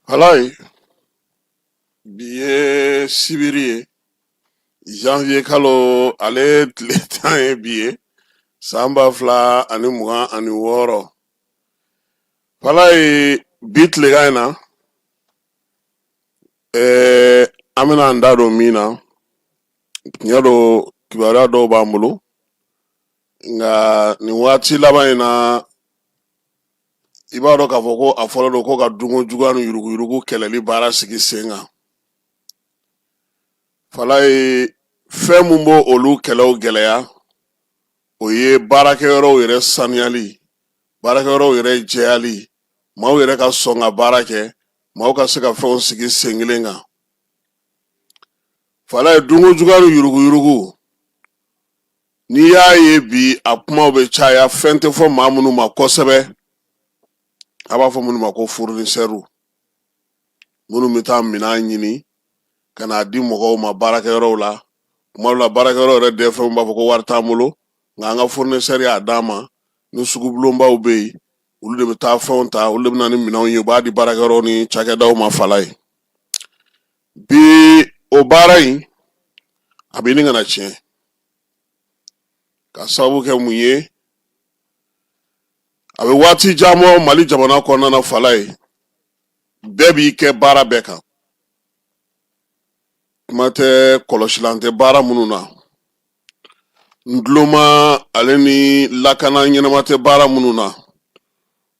Alaye, billet sibiri janvier kalo ale tile tan ye bi ye san ba fila ani mugan ani wɔɔrɔ. Alaye bi tilegan in na an bena an da don min na tiɲɛ don kibaruya dɔw b'an bolo nka nin waati laban in na i b'a dɔn k'a fɔ ko a fɔlɔ don ko ka dunko juguya ni yuruguyurugu kɛlɛli baara sigi sen kan. Falaye fɛn mun b'o olu kɛlɛw gɛlɛya o ye baarakɛyɔrɔw yɛrɛ sanuyali, baarakɛyɔrɔw yɛrɛ jɛyali, maaw yɛrɛ ka sɔn ka baara kɛ, maaw ka se ka fɛnw sigi sen kelen kan. Falaye dunko juguya ni yuruguyurugu n'i y'a ye bi a kumaw bɛ caya, fɛn tɛ fɔ maa minnu ma kosɛbɛ. A b'a fɔ minnu ma ko fournisseuru minnu bɛ taa minɛn ɲini ka n'a di mɔgɔw ma baarakɛyɔrɔw la. Kuma dɔ la baarakɛyɔrɔ yɛrɛ dɛfɛnw b'a fɔ ko wari t'an bolo nka an ka fournisseur y'a d'an ma, ni sugubulonbaw bɛ yen olu de bɛ taa fɛnw ta, olu de bɛ na ni minɛnw ye u b'a di baarakɛyɔrɔ ni cakɛdaw ma. Falaye bi o baara in a bɛ ɲini ka na tiɲɛ ka sababu kɛ mun ye a bɛ waati jan bɔ Mali jamana kɔnɔna na. Falaye bɛɛ b'i kɛ baara bɛɛ kan, kuma tɛ kɔlɔsilan tɛ baara minnu na, nduloma ale ni lakana ɲɛnama tɛ baara minnu na,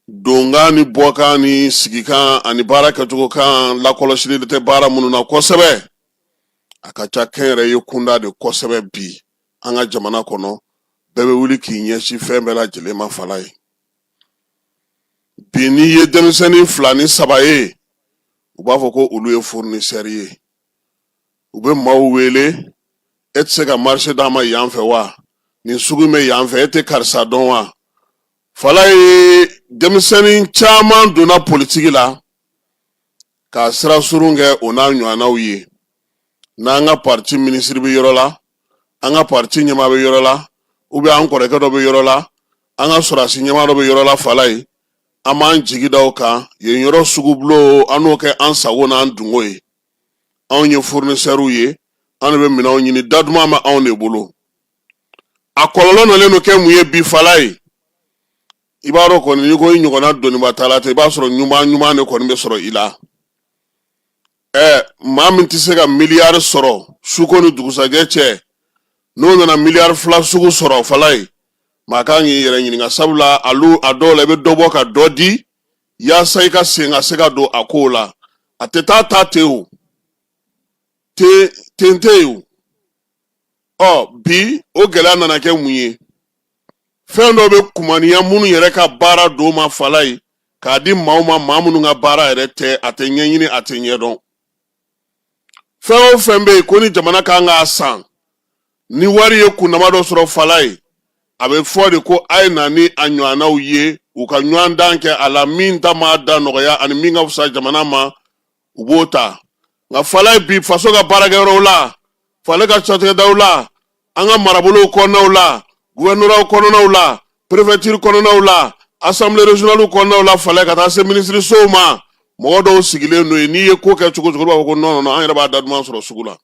donkan ni bɔkan ni sigikan ani baara kɛcogo kan lakɔlɔsili tɛ baara minnu na kosɛbɛ. A ka ca kɛnyɛrɛye kunda de kosɛbɛ bi an ka jamana kɔnɔ. Bɛɛ bɛ wuli k'i ɲɛsin fɛn bɛɛ lajɛlen ma. Falaye bi n'i ye denmisɛnnin 2 ni 3 ye u b'a fɔ ko olu ye fournisseur ye, u bɛ maaw wele e tɛ se ka marché d'an ma yan fɛ wa, nin sugu bɛ yan fɛ e tɛ karisa dɔn wa. Falaye denmisɛnnin caman donna politiki la k'a sira surun kɛ o n'a ɲɔgɔnnaw ye. N'an ka parti ministre bɛ yɔrɔ la, an ka parti ɲɛmaa bɛ yɔrɔ la, an kɔrɔkɛ dɔ bɛ yɔrɔ la, an ka sɔrɔdasi ɲɛmaa dɔ bɛ yɔrɔ la. Falaye an b'an jigi da o kan, yen yɔrɔ sugubulo an n'o kɛ an sago n'an dungo ye. Anw ye fournisseurs ye, an de bɛ minɛnw ɲini, da duman bɛ anw de bolo. A kɔlɔlɔ nalen do kɛ mun ye bi Falaye, i b'a dɔn kɔni n'i ko i ɲɔgɔnna dɔnniba t'a la ten, i b'a sɔrɔ ɲuman de kɔni bɛ sɔrɔ i la. Maa min tɛ se ka miliyari sɔrɔ suko ni dugusajɛ cɛ, n'o nana miliyari 2 sugu sɔrɔ Falaye, maa kan k'i yɛrɛ ɲininka, sabula a dɔw la i bɛ dɔ bɔ ka dɔ di yaasa i ka sen ka se ka don a kow la. A tɛ taa ten o, ten tɛ yen o. Bi o gɛlɛya nana kɛ mun ye? Fɛn dɔw bɛ kumaniya minnu yɛrɛ ka baara don ma Falaye k'a di maaw ma, maa minnu ka baara yɛrɛ tɛ, a tɛ ɲɛɲini, a tɛ ɲɛdɔn. Fɛn o fɛn bɛ yen ko ni jamana kan k'a san, ni wari ye kunnama dɔ sɔrɔ Falaye, a bɛ fɔ de ko a ye na ni a ɲɔgɔnnaw ye u ka ɲɔgɔn dan kɛ a la, min ta ma da nɔgɔya ani min ka fisa jamana ma u b'o ta. Nka Falaye bi faso ka baarakɛyɔrɔw la, Falaye ka cakɛdaw la, an ka marabolow kɔnɔnaw la, gouvernoraw kɔnɔnaw la, préfecture kɔnɔnaw la, assemblée régionale kɔnɔnaw la, Falaye ka taa se ministresow ma, mɔgɔ dɔw sigilen n'o ye, n'i ye ko kɛ cogo o cogo b'a fɔ ko non an yɛrɛ b'a da duman sɔrɔ sugu la.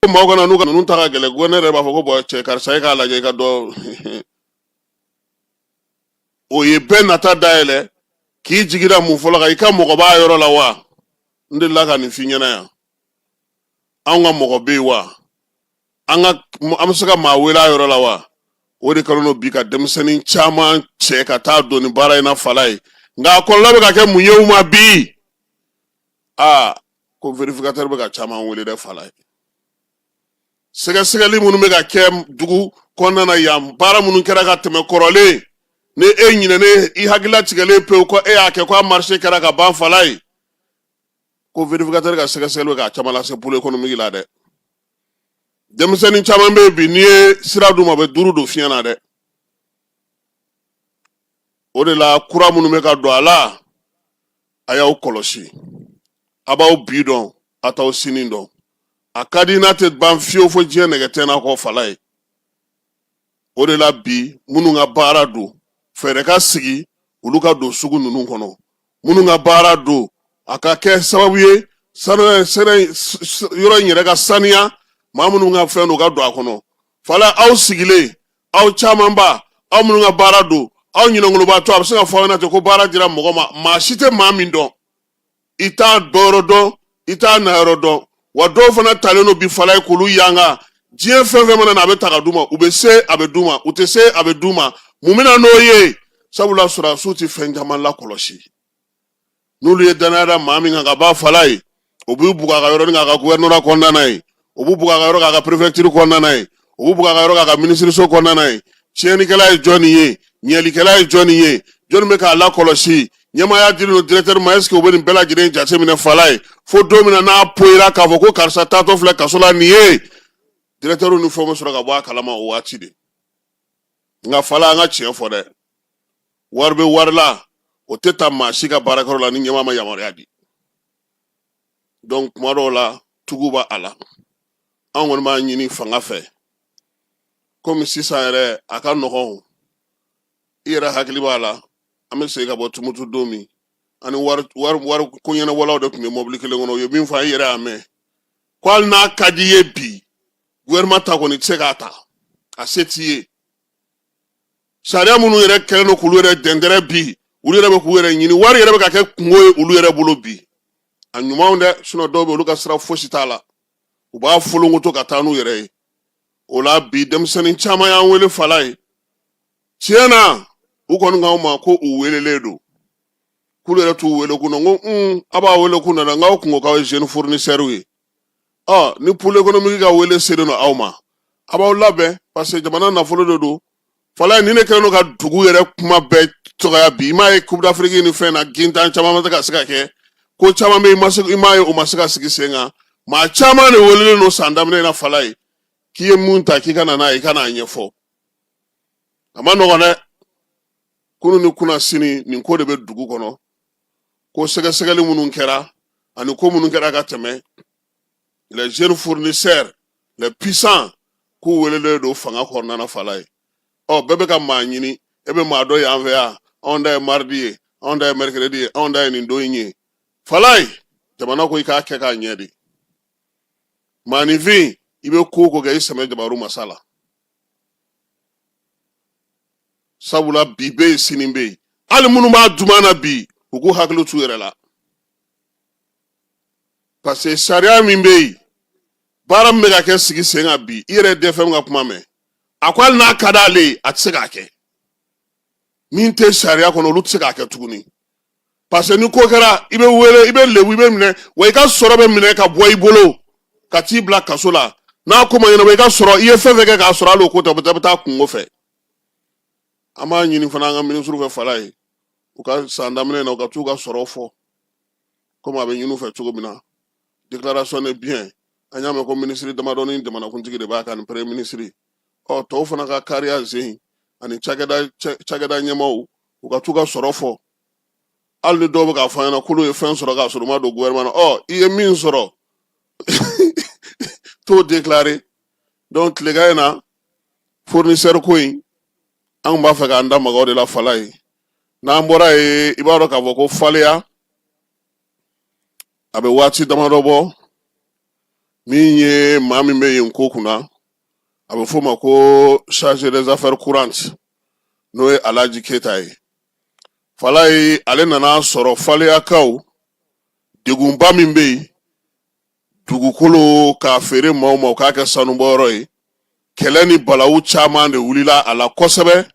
Maaw kana n'u ka ninnu ta ka gɛlɛn, gouverneur yɛrɛ b'a fɔ ko bon cɛ karisa e k'a lajɛ i ka dɔ o ye bɛɛ nata dayɛlɛ k'i jigira mun fɔlɔ kan, i ka mɔgɔ b'a yɔrɔ la wa? N delila ka nin f'i ɲɛna yan, anw ka mɔgɔ bɛ yen wa? An bɛ se ka maa wele a yɔrɔ la wa? O de kɛlen don bi ka denmisɛnnin caman cɛ ka taa don nin baara in na Falaye. Nka a kɔlɔlɔ bɛ ka kɛ mun ye u ma bi? Ko vérificateur bɛ ka caman wele dɛ Falaye. Sɛgɛsɛgɛli minnu bɛ ka kɛ dugu kɔnɔna na yan, baara minnu kɛra ka tɛmɛ kɔrɔlen, ni e ɲinɛnen i hakilila tigɛlen pewu ko e y'a kɛ ko a marché kɛra ka ban Falaye, ko vérificateur ka sɛgɛsɛgɛli bɛ ka caman lase pôle économique la dɛ. Denmisɛnnin caman bɛ yen bi n'i ye sira d'u ma, a bɛ 5 don fiɲɛ na dɛ. O de la kura minnu bɛ ka don a la, a y'aw kɔlɔsi, a b'aw bi dɔn, a t'aw sini dɔn. A ka di n'a tɛ ban fiyewu fo diɲɛ nɛgɛ tɛ n'a kɔ Falaye. o de la bi minnu ka baara don fɛɛrɛ ka sigi olu ka don sugu ninnu kɔnɔ minnu ka baara don a ka kɛ sababu ye yɔrɔ in yɛrɛ ka saniya maa minnu ka fɛn don ka don a kɔnɔ fala aw sigilen aw camanba aw minnu ka baara don aw ɲinɛnkolobatɔ a bɛ se ka fɔ aw ɲɛna ten ko baara dira mɔgɔ ma maa si tɛ maa min dɔn i t'a dɔyɔrɔ dɔn i t'a nayɔrɔ dɔn wa dɔw fana talen don bi fala ye k'olu yanga diɲɛ fɛn fɛn mana na a bɛ ta ka d'u ma u bɛ se a bɛ d'u ma u tɛ se a bɛ d'u ma mun bɛna n'o ye sabula sɔrɔdasiw tɛ fɛn caman lakɔlɔsi n'olu ye danaya da maa min kan ka b'a fala ye o b'u bugɔ a ka yɔrɔ ni k'a ka gouvernorat kɔnɔna ye o b'u bugɔ a ka yɔrɔ k'a ka préfecture kɔnɔna ye o b'u bugɔ a ka yɔrɔ k'a ka ministériso kɔnɔna ye tiɲɛnikɛla ye jɔnni ye ɲɛlikɛla ye jɔnni ye jɔnni bɛ k'a lakɔlɔsi ɲɛmaaya dilen don directeur ma est-ce que u bɛ nin bɛɛ lajɛlen jateminɛ fala ye fo don min na n'a poyira k'a fɔ ko karisa taatɔ filɛ kaso la nin ye directeur ni fɛnw bɛ sɔrɔ ka bɔ a kalama o waati de nka fala an ka tiɲɛ fɔ dɛ wari bɛ wari la o tɛ ta maa si ka baarakɛyɔrɔ la ni ɲɛmaa ma yamaruya di donc kuma dɔw la tugu b'a a la an kɔni b'a ɲini fanga fɛ komi sisan yɛrɛ a ka nɔgɔn i yɛrɛ hakili b'a la an bɛ segin ka bɔ tumutu don min ani wari ko ɲɛnabɔlaw de tun bɛ mɔbili kelen kɔnɔ u ye min fɔ i yɛrɛ y'a mɛn ko hali n'a ka di i ye bi gouvernement ta kɔni tɛ se k'a ta a se t'i ye sariya minnu yɛrɛ kɛlen don k'olu yɛrɛ dɛndɛrɛ bi olu yɛrɛ bɛ k'u yɛrɛ ɲini wari yɛrɛ bɛ ka kɛ kungo ye olu yɛrɛ bolo bi a ɲumanw dɛ sinɔn dɔw bɛ olu ka sira fosi t'a la u b'a folonkoto ka taa n'u yɛrɛ ye o la bi denmisɛnnin caman y'an wele fala ye tiɲɛ na u kɔni k'anw ma ko u welelen don k'olu yɛrɛ t'u wele kun na n ko a b'a wele kun na dɛ n k'aw kun ko k'aw ye jeune fournisseur ye ni pool économique ka wele selen don aw ma a b'aw labɛn parce que jamana nafolo de don fala ni ne kɛlen don ka dugu yɛrɛ kuma bɛɛ tɔgɔya bi i m'a ye coupe d'Afrique ni fɛn na gintan caman ma se ka se ka kɛ ko caman bɛ i m'a ye o ma se ka sigi sen kan maa caman de welelen don san daminɛ na fala ye k'i ye mun ta k'i ka na n'a ye i ka n'a ɲɛfɔ a ma nɔgɔn dɛ kunu ni kunna sini nin ko de bɛ dugu kɔnɔ ko sɛgɛsɛgɛli minnu kɛra ani ko minnu kɛra ka tɛmɛ les jeunes fournisseurs les puissants k'u welelen don fanga kɔnɔna na fala ye bɛɛ bɛ ka maa ɲini e bɛ maa dɔ y'an fɛ yan anw da ye mardi ye anw da ye mercredi ye anw da ye nin don in ye fala ye jamana ko i k'a kɛ k'a ɲɛ de maanifin i bɛ ko o ko kɛ i sɛmɛ jabaru masa la sabula bi bɛ yen sini bɛ yen hali minnu b'a duman na bi u k'u hakili t'u yɛrɛ la parce que sariya min bɛ yen baara min bɛ ka kɛ sigi sen kan bi i yɛrɛ DFM ka kuma mɛn a ko hali n'a ka d'ale ye a tɛ se k'a kɛ min tɛ sariya kɔnɔ olu tɛ se k'a kɛ tuguni parce que ni ko kɛra i bɛ wele i bɛ lebu i bɛ minɛ wa i ka sɔrɔ bɛ minɛ ka bɔ i bolo ka t'i bila kaso la n'a ko ma ɲɛnabɔ i ka sɔrɔ i ye fɛn fɛn kɛ k'a sɔrɔ hali o ko tɛ u bɛ taa kungo fɛ an b'a ɲini fana an ka ministre fɛ fala ye u ka san daminɛ na u ka t'u ka sɔrɔ fɔ komi a bɛ ɲini u fɛ cogo min na déclaration est bien an y'a mɛn ko ministre damadɔ ni jamanakuntigi de b'a kan ni premier ministre tɔw fana ka kariya zen ani cakɛda ɲɛmaaw u ka t'u ka sɔrɔ fɔ hali ni dɔw bɛ k'a fɔ an ɲɛna k'olu ye fɛn sɔrɔ k'a sɔrɔ u ma don gouvernement na i ye min sɔrɔ t'o déclarer donc tilegan in na fournisseur ko in an kun b'a fɛ k'an da maga o de la fala ye n'an bɔra ye i b'a dɔn k'a fɔ ko faleya a bɛ waati damadɔ bɔ min ye maa min bɛ yen ko kunna a bɛ f'o ma ko chargé des affaires courantes n'o ye Alaji Keyita ye fala ye ale nana sɔrɔ faleyakaw degunba min bɛ yen dugukolo k'a feere maaw ma o k'a kɛ sanubɔyɔrɔ ye kɛlɛ ni balawu caman de wulila a la kosɛbɛ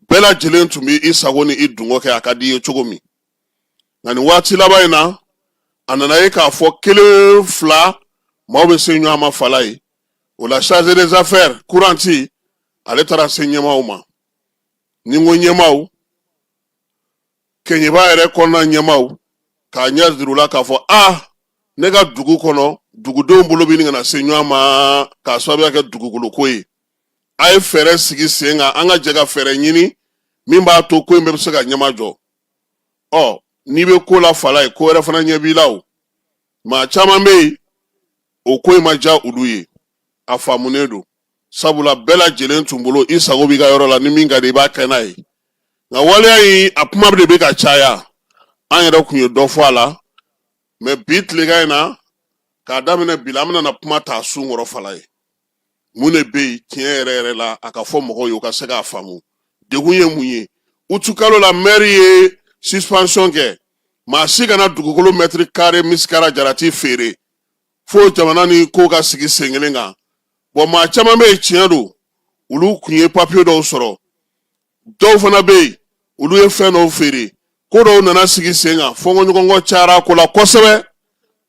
bɛɛ lajɛlen tun bɛ i sago ni i dungo kɛ a ka di i ye cogo min nka nin waati laban in na a nana ye k'a fɔ kelen fila maaw bɛ se ɲɔgɔn ma fala ye o la chargé des affaires courantes ale taara se ɲɛmaaw ma ni n ko ɲɛmaaw kɛɲɛba yɛrɛ kɔnɔna ɲɛmaaw k'a ɲɛ jira u la k'a fɔ ne ka dugu kɔnɔ dugudenw bolo bɛ nin kana se ɲɔgɔn ma k'a sababuya kɛ dugukolo ko ye a ye fɛɛrɛ sigi sen kan an ka jɛ ka fɛɛrɛ ɲini min b'a to ko in bɛɛ bɛ se ka ɲɛma jɔ n'i bɛ ko la fala ye ko wɛrɛ fana ɲɛ b'i la o maa caman bɛ yen o ko in ma diya olu ye a faamunen don sabula bɛɛ lajɛlen tun bolo i sago b'i ka yɔrɔ la ni min ka di i b'a kɛ n'a ye nka waleya in a kuma de bɛ ka caya an yɛrɛ kun ye dɔ fɔ a la mɛ bi tilegan in na k'a daminɛ bi la an bɛna kuma ta sun kɔrɔ fala ye mun de bɛ yen tiɲɛ yɛrɛ yɛrɛ la a ka fɔ mɔgɔw ye u ka se k'a faamu degun ye mun ye utu kalo la maire ye suspension kɛ maa si kana dugukolo mètre carré misikara jarati feere fo jamana ni ko ka sigi sen kelen kan bon maa caman bɛ yen tiɲɛ don olu kun ye papier dɔw sɔrɔ dɔw fana bɛ yen olu ye fɛn dɔw feere ko dɔw nana sigi sen kan fɔnkɔɲɔgɔnkɔ cayara ko la kosɛbɛ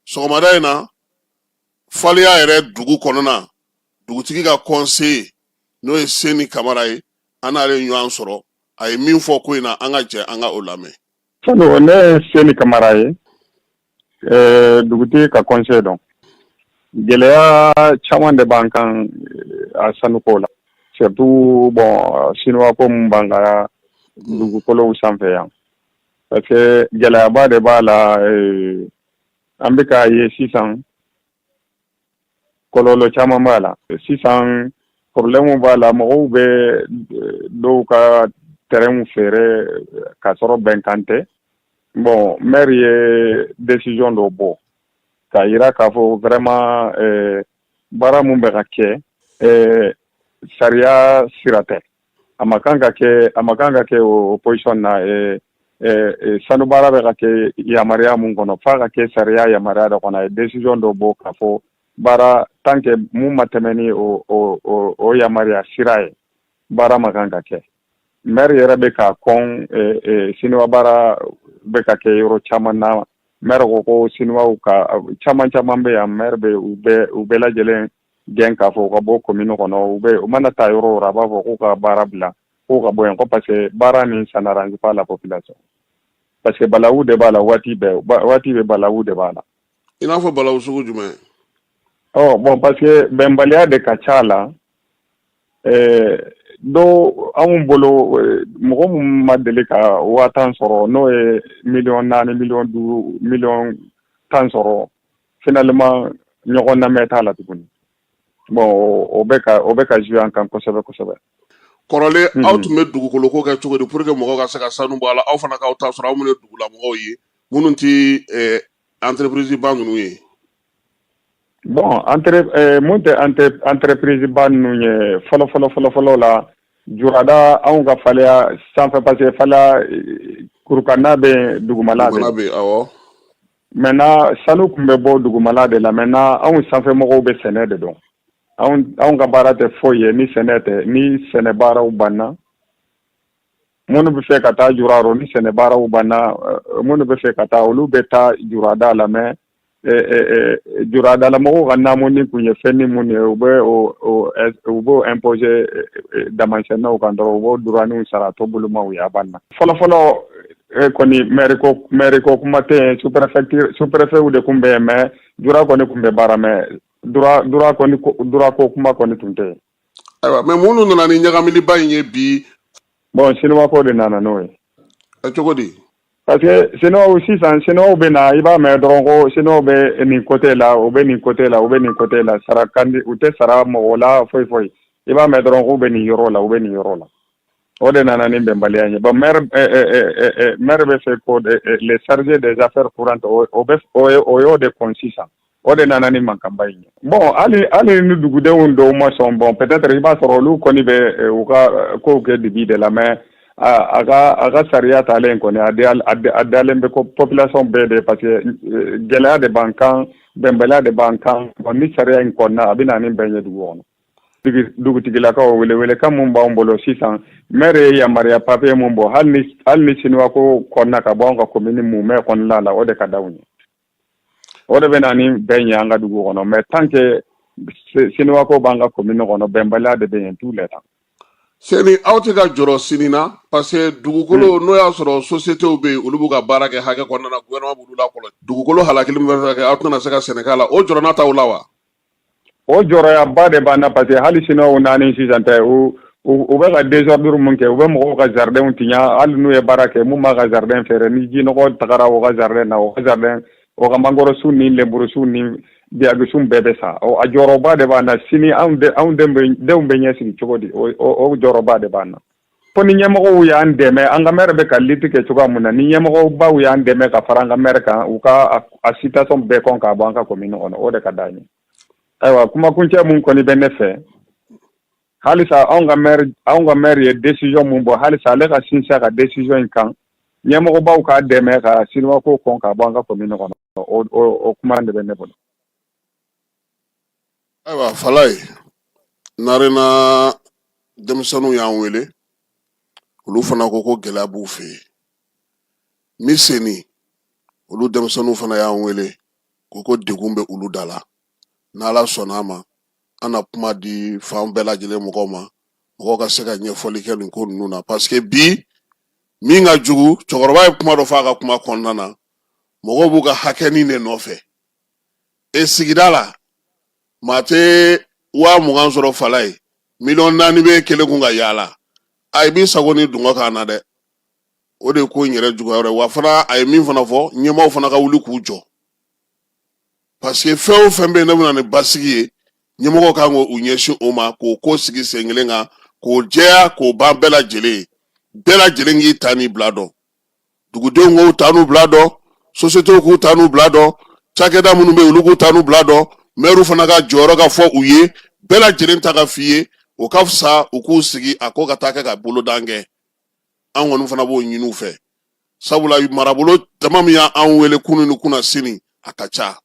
sɔgɔmada in na faliya yɛrɛ dugu kɔnɔna dugutigi ka conseiller n'o ye Seni Kamara ye an n'ale ɲɔgɔn sɔrɔ a ye min fɔ ko in na an ka jɛ an ka o lamɛn. Falo ne ye Seni Kamara ye dugutigi ka conseiller dɔn gɛlɛya caman de b'an kan a sanuko la surtout bon chinois ko mun b'an ka dugukolow sanfɛ yan parce que gɛlɛyaba de b'a la an bɛ k'a ye sisan kɔlɔlɔ caman b'a la sisan problème b'a la mɔgɔw bɛ dɔw ka terrain feere ka sɔrɔ bɛnkan tɛ bon maire ye décision dɔ bɔ k'a yira k'a fɔ vraiment baara mun bɛ ka kɛ sariya sira tɛ a ma kan ka kɛ o position na sanu baara bɛ ka kɛ yamaruya mun kɔnɔ f'a ka kɛ sariya yamaruya dɔ kɔnɔ a ye décision dɔ bɔ k'a fɔ baara tant que mun ma tɛmɛ ni o yamaruya sira ye baara ma kan ka kɛ maire yɛrɛ bɛ ka kɔn siniwa baara bɛ ka kɛ yɔrɔ caman na maire ko siniwaw ka caman bɛ yan maire bɛ u bɛɛ lajɛlen gɛn k'a fɔ u ka bɔ commune kɔnɔ u mana taa yɔrɔ o yɔrɔ a b'a fɔ k'u ka baara bila k'u ka bɔ yan ko parce que baara nin ça n'arrange pas la population parce que balawu de b'a la waati bɛɛ balawu de b'a la. I n'a fɔ balawu sugu jumɛn? Bon parce que bɛnbaliya de ka ca la dɔw anw bolo mɔgɔ mun ma deli ka 50 sɔrɔ n'o ye 4 miliyɔn 5 miliyɔn 10 sɔrɔ finalement ɲɔgɔn lamɛn t'a la tuguni bon o bɛ ka jouer an kan kosɛbɛ kosɛbɛ. Kɔrɔlen aw tun bɛ dugukolo ko kɛ cogo di pour que mɔgɔw ka se ka sanu bɔ a la aw fana k'aw ta sɔrɔ aw minnu ye dugulamɔgɔw ye minnu tɛ entreprise ba ninnu ye. Bon mun tɛ entreprise ba ninnu ye fɔlɔ la jurada anw ka faleya sanfɛ parce que faleya kurukana bɛ dugumala de awɔ maintenant sanu kun bɛ bɔ dugumala de la maintenant anw sanfɛ mɔgɔw bɛ sɛnɛ de dɔn anw ka baara tɛ foyi ye ni sɛnɛ tɛ ni sɛnɛ baaraw banna minnu bɛ fɛ ka taa jurayɔrɔ ni sɛnɛ baaraw banna minnu bɛ fɛ ka taa olu bɛ taa jurada la mais juradala mɔgɔw ka naamuni kun ye fɛn ni mun ye u b'o imposer damasɛnɛw kan dɔrɔn u b'o duraniw sara tɔ bolomaw ye a banna fɔlɔ kɔni maire ko kuma tɛ yen sous-préfet de kun bɛ yen mais jura kɔni kun bɛ baara mais dura ko kuma kɔni tun tɛ yen. Ayiwa mais minnu nana ni ɲagamiliba in ye bi. Bon chinois ko de nana n'o ye. Cogo di? Parce que chinois bɛ na i b'a mɛn dɔrɔn ko chinois bɛ nin côté la u bɛ nin côté la u bɛ nin côté la u tɛ sara mɔgɔ la foyi i b'a mɛn dɔrɔn k'u bɛ nin yɔrɔ la u bɛ nin yɔrɔ la o de nana ni bɛnbaliya ye bon maire bɛ fɛ ko les chargés des affaires courantes o y'o de kɔn sisan o de nana ni mankanba ye bon hali ni dugudenw dɔw ma sɔn bon peut-être i b'a sɔrɔ olu kɔni bɛ u ka kow kɛ dibi de la mais a ka sariya talen kɔni a dalen bɛ population bɛɛ de parce que gɛlɛya de b'an kan bɛnbaliya de b'an kan ni sariya in kɔnɔna a bɛ na ni bɛn ye dugu kɔnɔ dugutigilakaw welekan mun b'anw bolo sisan maire ye yamaruya papier mun bɔ hali ni chinois ko kɔnɔna ka bɔ an ka commune Mumɛ kɔnɔna la o de ka d'aw ye o de bɛ na ni bɛn ye an ka dugu kɔnɔ mais tant que chinois ko b'an ka commune kɔnɔ bɛnbaliya de bɛ yen tous les temps. Seni aw tɛ ka jɔrɔ sini na parce que dugukolo n'o y'a sɔrɔ sociétéw bɛ yen olu b'u ka baara kɛ hakɛ kɔnɔna na gouvernement b'olu lakɔlɔsi dugukolo halakili min bɛ kɛ aw tɛna se ka sɛnɛ k'a la o jɔrɔna t'aw la wa? O jɔrɔyaba de b'an na parce que hali chinois naani sisan tɛ u bɛ ka désordre mun kɛ u bɛ mɔgɔw ka jardin tiɲɛ hali n'u ye baara kɛ mun b'a ka jardin feere ni jinɔgɔ tagara o ka jardin na o ka jardin o ka mangorosun ni lenburusun ni biagisum bebe sa o a joroba de bana sini an dembe nyesi chogodi o joroba de bana poni nyemo ya ndeme anga mere be kaliti ke choga muna ni nyemo ba ya ndeme ka faranga merka uka asita som be kon ka banka komino ono o de kadani aywa kuma kunche mun koni benefe halisa anga mere ye decision mun bo halisa le ka sinsa ka decision kan nyemo ba uka deme ka sinwa ko kon ka banka komino ono o kuma de benefo aywa falay narina demisanu y'an wele olu fana ko gɛlɛya b'u fɛ yen miseni olu denmisɛnninw fana y'an wele ko degun bɛ olu da la n'ala sɔnna a ma an na kuma di fan bɛɛ lajɛlen mɔgɔw ma mɔgɔw ka se ka ɲɛfɔli kɛ nin ko ninnu na parce que bi min ka jugu cɛkɔrɔba ye kuma dɔ fɔ a ka kuma kɔnɔna na mɔgɔw b'u ka hakɛnin de nɔfɛ sigida la maa tɛ 20,000 sɔrɔ fala ye 4,000,000 bɛ kelen kun ka yaala a ye b'i sago ni dunga kan na dɛ o de ko in yɛrɛ juguya wɛrɛ wa fana a ye min fana fɔ ɲɛmaaw fana ka wuli k'u jɔ parce que fɛn o fɛn bɛ yen ne bɛna ni basigi ye ɲɛmɔgɔw kan k'u ɲɛsin o ma k'o ko sigi sen kelen kan k'o jɛya k'o ban bɛɛ lajɛlen k'i ta n'i bila dɔn dugudenw k'u ta n'u bila dɔn sociétés k'u ta n'u bila dɔn cakɛda minnu bɛ yen olu k'u ta n'u bila dɔn maire fana ka jɔyɔrɔ ka fɔ u ye bɛɛ lajɛlen ta ka f'i ye o ka fisa u k'u sigi a ko ka taa kɛ ka bolodan kɛ an kɔni fana b'o ɲini u fɛ sabula marabolo dama min y'an wele kunu ni kunna sini a ka ca